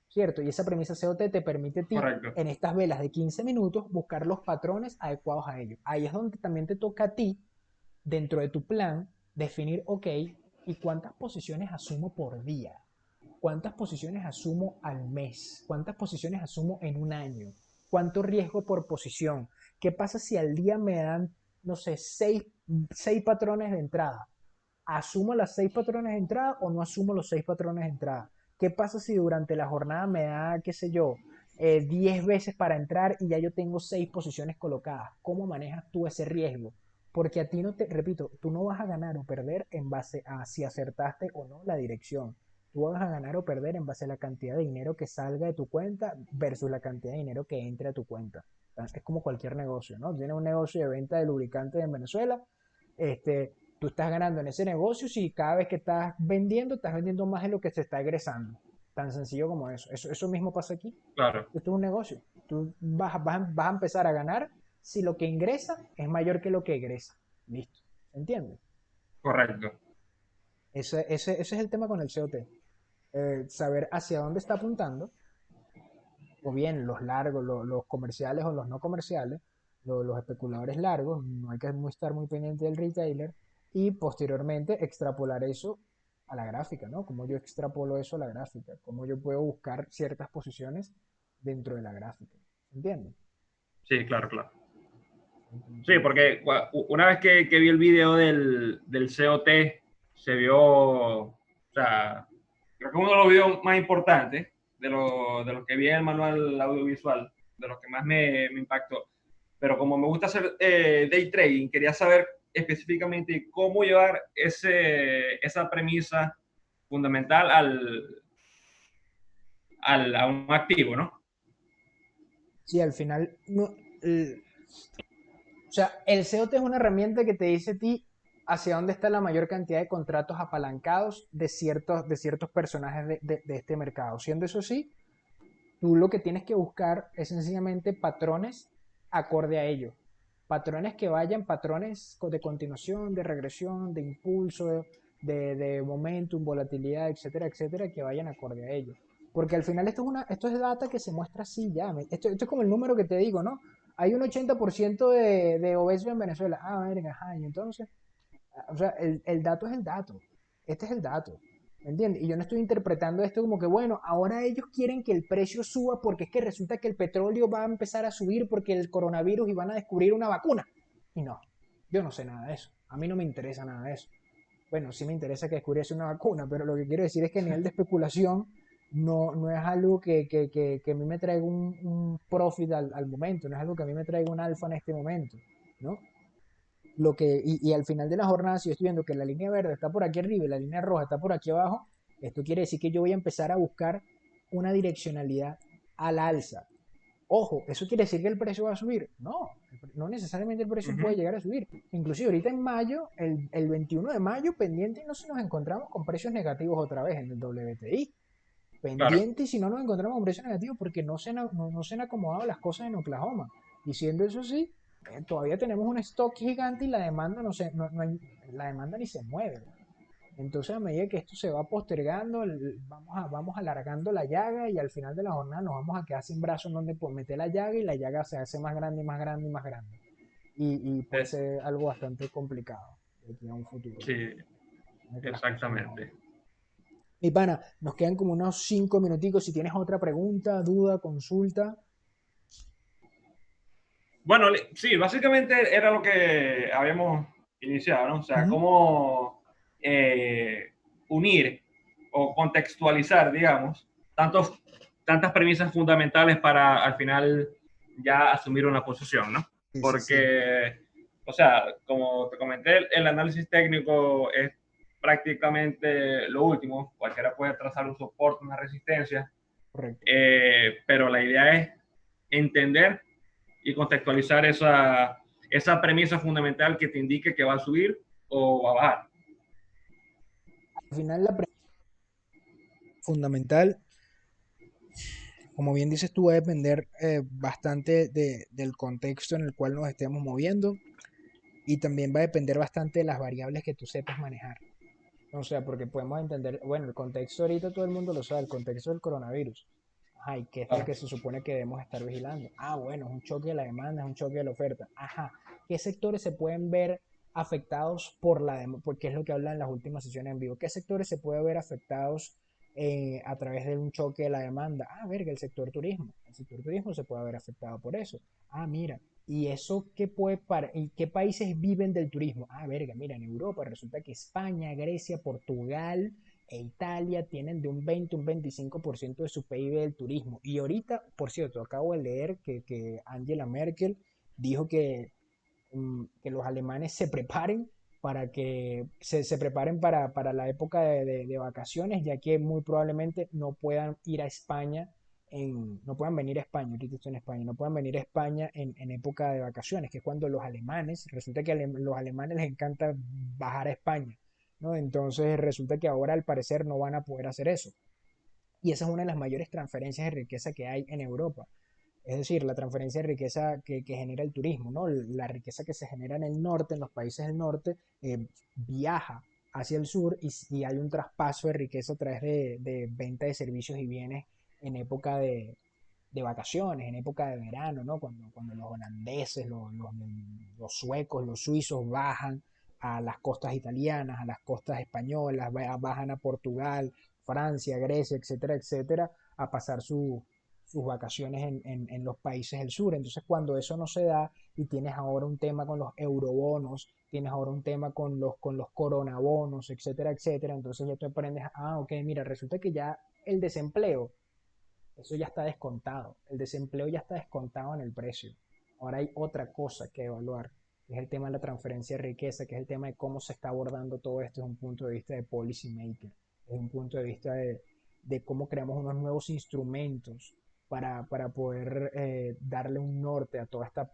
A: ¿cierto? Y esa premisa COT te permite a ti, en estas velas de 15 minutos, buscar los patrones adecuados a ellos. Ahí es donde también te toca a ti, dentro de tu plan, definir, ok, ¿y cuántas posiciones asumo por día? ¿Cuántas posiciones asumo al mes? ¿Cuántas posiciones asumo en un año? ¿Cuánto riesgo por posición? ¿Qué pasa si al día me dan, no sé, seis patrones de entrada? ¿Asumo las 6 patrones de entrada o no asumo los 6 patrones de entrada? ¿Qué pasa si durante la jornada me da, qué sé yo, 10 veces para entrar y ya yo tengo 6 posiciones colocadas? ¿Cómo manejas tú ese riesgo? Porque a ti no te, repito, tú no vas a ganar o perder en base a si acertaste o no la dirección. Tú vas a ganar o perder en base a la cantidad de dinero que salga de tu cuenta versus la cantidad de dinero que entre a tu cuenta. Es como cualquier negocio, ¿no? Tienes un negocio de venta de lubricantes en Venezuela, tú estás ganando en ese negocio si cada vez que estás vendiendo más de lo que se está egresando. Tan sencillo como eso. Eso mismo pasa aquí.
C: Claro.
A: Esto es un negocio. Tú vas a empezar a ganar si lo que ingresa es mayor que lo que egresa. Listo. ¿Entiendes?
C: Correcto.
A: Ese es el tema con el COT. Saber hacia dónde está apuntando, o bien los largos, los comerciales o los no comerciales, los especuladores largos, no hay que estar muy pendiente del retailer, y posteriormente extrapolar eso a la gráfica, ¿no? Cómo yo extrapolo eso a la gráfica, cómo yo puedo buscar ciertas posiciones dentro de la gráfica, ¿entiendes?
C: Sí, claro, claro. Sí, porque una vez que vi el video del COT, se vio, o sea, creo que uno de los videos más importantes de los que vi en el manual audiovisual, de los que más me impactó. Pero como me gusta hacer day trading, quería saber específicamente cómo llevar esa premisa fundamental a un activo, ¿no?
A: Sí, al final, no, o sea, el COT es una herramienta que te dice a ti hacia dónde está la mayor cantidad de contratos apalancados de ciertos personajes de este mercado. Siendo eso así, tú lo que tienes que buscar es sencillamente patrones acorde a ello. Patrones que vayan, patrones de continuación, de regresión, de impulso, de momentum, volatilidad, etcétera, etcétera, que vayan acorde a ello. Porque al final esto es data que se muestra así ya. Esto es como el número que te digo, ¿no? Hay un 80% de obesos en Venezuela. Ah, verga, ajá, y entonces, o sea, el dato es el dato. Este es el dato. ¿Me entiendes? Y yo no estoy interpretando esto como que, bueno, ahora ellos quieren que el precio suba porque es que resulta que el petróleo va a empezar a subir porque el coronavirus y van a descubrir una vacuna. Y no, yo no sé nada de eso. A mí no me interesa nada de eso. Bueno, sí me interesa que descubriese una vacuna, pero lo que quiero decir es que a nivel de especulación no es algo que a mí me traiga un profit al momento, no es algo que a mí me traiga un alfa en este momento, ¿no? Y al final de la jornada, si yo estoy viendo que la línea verde está por aquí arriba y la línea roja está por aquí abajo, esto quiere decir que yo voy a empezar a buscar una direccionalidad al alza. Ojo, ¿eso quiere decir que el precio va a subir? No, no necesariamente el precio puede
C: Ujú.
A: llegar a subir. Inclusive ahorita en mayo, el 21 de mayo, pendiente, y no si nos encontramos con precios negativos otra vez en el WTI.
C: Claro.
A: Pendiente y si no nos encontramos con precios negativos porque no se han acomodado las cosas en Oklahoma. Diciendo eso sí, todavía tenemos un stock gigante y la demanda la demanda ni se mueve. Entonces, a medida que esto se va postergando, vamos alargando la llaga y al final de la jornada nos vamos a quedar sin brazos donde meter la llaga y la llaga se hace más grande y más grande y más grande. Y puede
C: Es-
A: ser algo bastante complicado de aquí a un futuro.
C: sí,
A: De que las cosas no...
C: exactamente.
A: Mi pana, nos quedan como unos 5 minuticos. Si tienes otra pregunta, duda, consulta.
C: Bueno, sí, básicamente era lo que habíamos iniciado, ¿no? O sea,
A: Ujú.
C: cómo unir o contextualizar, digamos, tantas premisas fundamentales para al final ya asumir una posición, ¿no?
A: Sí, sí, sí.
C: Porque, o sea, como te comenté, el análisis técnico es prácticamente lo último. Cualquiera puede trazar un soporte, una resistencia,
A: Correcto.
C: pero la idea es entender y contextualizar esa premisa fundamental que te indique que va a subir o va a bajar.
A: Al final, la pregunta fundamental, como bien dices tú, va a depender bastante del contexto en el cual nos estemos moviendo y también va a depender bastante de las variables que tú sepas manejar. O sea, porque podemos entender, bueno, el contexto ahorita todo el mundo lo sabe, el contexto del coronavirus. Ajá, ¿y qué es lo
C: Claro.
A: que se supone que debemos estar vigilando? Ah, bueno, es un choque de la demanda, es un choque de la oferta. Ajá, ¿qué sectores se pueden ver afectados por la demanda? Porque es lo que hablan en las últimas sesiones en vivo. ¿Qué sectores se pueden ver afectados a través de un choque de la demanda? Ah, verga, el sector turismo. El sector turismo se puede ver afectado por eso. Ah, mira, ¿y eso y qué países viven del turismo? Ah, verga, mira, en Europa resulta que España, Grecia, Portugal e Italia tienen de un 20 un 25% de su PIB del turismo. Y ahorita, por cierto, acabo de leer que Angela Merkel dijo que los alemanes se preparen para que se preparen para la época de vacaciones, ya que muy probablemente no puedan ir a España no puedan venir a España, ahorita estoy en España, no puedan venir a España en época de vacaciones, que es cuando los alemanes, resulta que a los alemanes les encanta bajar a España, ¿no? Entonces resulta que ahora al parecer no van a poder hacer eso. Y esa es una de las mayores transferencias de riqueza que hay en Europa. Es decir, la transferencia de riqueza que genera el turismo, ¿no? La riqueza que se genera en el norte, en los países del norte, viaja hacia el sur y hay un traspaso de riqueza a través de venta de servicios y bienes en época de vacaciones, en época de verano, ¿no? Cuando los holandeses, los suecos, los suizos bajan a las costas italianas, a las costas españolas, bajan a Portugal, Francia, Grecia, etcétera, etcétera, a pasar sus vacaciones en los países del sur. Entonces, cuando eso no se da y tienes ahora un tema con los eurobonos, tienes ahora un tema con los coronabonos, etcétera, etcétera, entonces ya tú aprendes, ah, ok, mira, resulta que ya el desempleo eso ya está descontado. El desempleo ya está descontado en el precio. Ahora hay otra cosa que evaluar, que es el tema de la transferencia de riqueza, que es el tema de cómo se está abordando todo esto desde un punto de vista de policy maker, desde un punto de vista de cómo creamos unos nuevos instrumentos para poder darle un norte a toda esta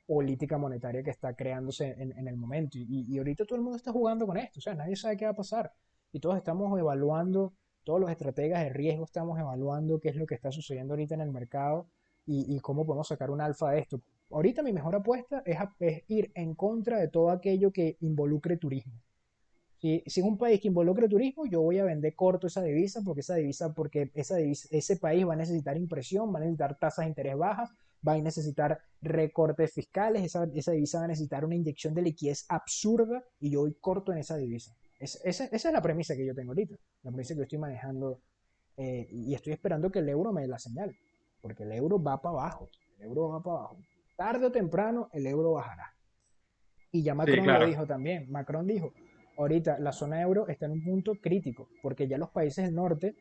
A: política monetaria que está creándose en el momento. Y ahorita todo el mundo está jugando con esto, o sea, nadie sabe qué va a pasar. Y todos estamos evaluando, todos los estrategas de riesgo estamos evaluando qué es lo que está sucediendo ahorita en el mercado y cómo podemos sacar un alfa de esto. Ahorita mi mejor apuesta es ir en contra de todo aquello que involucre turismo. Si es un país que involucre turismo, yo voy a vender corto esa divisa, ese país va a necesitar impresión, va a necesitar tasas de interés bajas, va a necesitar recortes fiscales, esa divisa va a necesitar una inyección de liquidez absurda y yo voy corto en esa divisa. Esa es la premisa que yo tengo ahorita, la premisa que yo estoy manejando y estoy esperando que el euro me dé la señal, porque el euro va para abajo, el euro va para abajo. Tarde o temprano el euro bajará. Y ya
C: Sí,
A: Macron lo
C: claro.
A: dijo también. Macron dijo, ahorita la zona euro está en un punto crítico, porque ya los países del norte,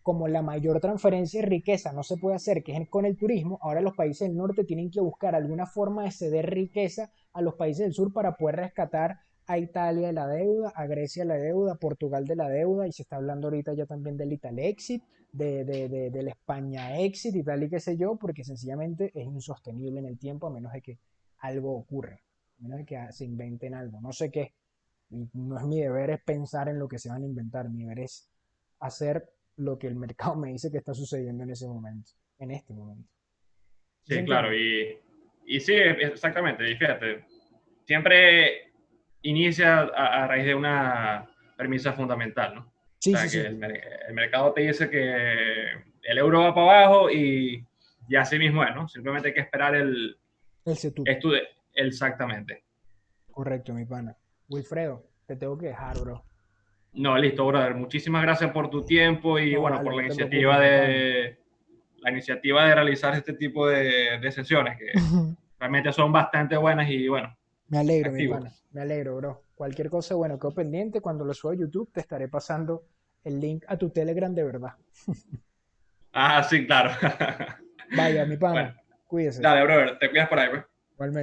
A: como la mayor transferencia de riqueza no se puede hacer, que es con el turismo, ahora los países del norte tienen que buscar alguna forma de ceder riqueza a los países del sur para poder rescatar a Italia de la deuda, a Grecia de la deuda, a Portugal de la deuda, y se está hablando ahorita ya también del Italexit, del España Exit y tal y qué sé yo, porque sencillamente es insostenible en el tiempo a menos de que algo ocurra, a menos de que se inventen algo. No sé qué, y no es mi deber es pensar en lo que se van a inventar, mi deber es hacer lo que el mercado me dice que está sucediendo en ese momento, en este momento. ¿Sí se
C: Sí, claro.
A: entiende?
C: Y sí, exactamente. Y fíjate, siempre inicia a raíz de una premisa fundamental, ¿no? O
A: Sí, sí,
C: sea, que
A: sí.
C: el mercado te dice que el euro va para abajo y así mismo es, ¿no? Simplemente hay que esperar
A: El setup.
C: estudio. Exactamente.
A: Correcto, mi pana. Wilfredo, te tengo que dejar, bro.
C: No, listo, brother. Muchísimas gracias por tu tiempo y
A: No,
C: bueno,
A: vale,
C: por
A: no te preocupes, mi pana.
C: la iniciativa de realizar este tipo de sesiones que realmente son bastante buenas y bueno,
A: Me alegro, mi pana.
C: activos.
A: Me alegro, bro. Cualquier cosa, bueno, quedo pendiente. Cuando lo suba a YouTube, te estaré pasando el link a tu Telegram de verdad.
C: Ah, sí, claro.
A: Vaya, mi
C: Bueno,
A: pana. Cuídese.
C: dale, brother, te cuidas por ahí, pues.
A: Igualmente.